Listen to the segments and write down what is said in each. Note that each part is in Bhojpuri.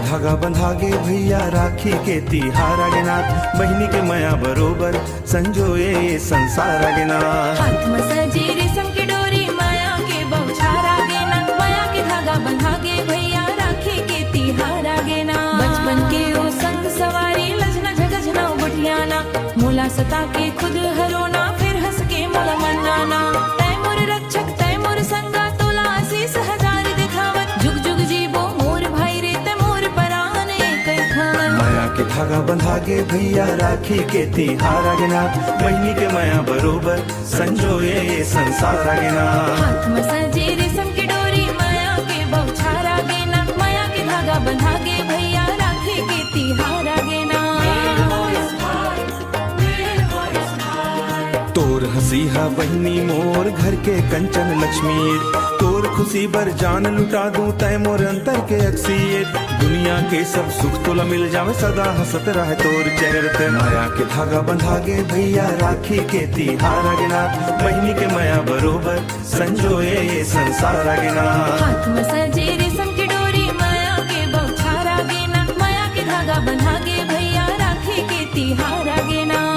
धागा बंधागे भैया राखी के तिहार आगे नाथ बहिनी के माया बरोबर संजोए ये संसार आगे नाथ। हाथ में सजी रेशम की डोरी माया के बौछार आगे ना माया के धागा बंधागे भैया राखी के तिहार आगे ना। बचपन के ओ संग सवारी लजना झगझना बुढ़ियाना मोला सता के खुद हरोना फिर हंस के मोला मनाना। तय मोर रक्षक तय मोर संगा तोला आशीष हजार दिखावत जुग जुग जीवो मोर भाई रे ते मोर परान एक खान। माया के धागा बंधागे भैया राखी के तिहार आगे नाथ बहिनी के माया बरोबर संजोए ये संसार आगे नाथ। हाथ में सजी रेशम की डोरी माया के बौछार आगे ना माया के धागा बंधागे भैया राखी के तिहार आगे ना। तोर हसीहा बहिनी मोर घर के कंचन लक्ष्मी तोर खुशी बर जान लुटा दूं तय मोर अंतर के अक्सीर दुनिया के सब सुख तोला मिल जावे सदा हंसत रहे तोर चेहरे पे। माया के धागा बंधागे भैया राखी के तिहार आगे नाथ बहिनी के माया बरोबर संजोए ये संसार आगे नाथ। हाथ में सजी रेशम की डोरी माया के बौछार आगे ना माया के धागा बंधागे भैया राखी के तिहार आगे ना।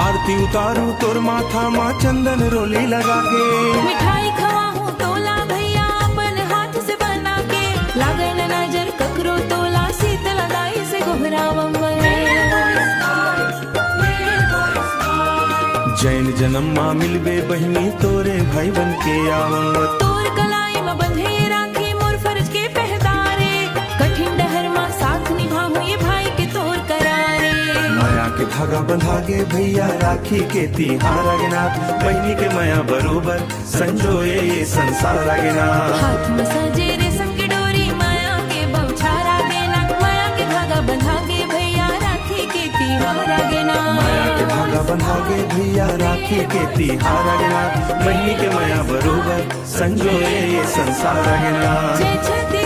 आरती उतारू तोर माथा माँ चंदन रोली लगा के मिठाई खवाऊं तोला भैया अपन हाथ से बना के लागे न नजर ककरो तोला शीतल दाई से घुघरावम जैन जन्म माँ मिलबे बहिनी तोरे भाई बन के आवत तोर कलाई में बंधे राखी मोर फर्ज के पहदारे कठिन डहर माँ साथ निभाऊं ये भाई के तोर करारे। माया के धागा बंधागे भैया राखी के तिहार आगे नाथ बहिनी के माया बरोबर संजोए ये संसार आगे नाथ। हाथ में सजे रेशम की डोरी माया के बौछार आगे ना माया के धागा बंधागे भैया राखी के तिहार आगे ना। माया के धागा बंधागे भैया राखी के तिहार आगे नाथ बहिनी के माया बरोबर संजोए ये संसार आगे नाथ। जय छठी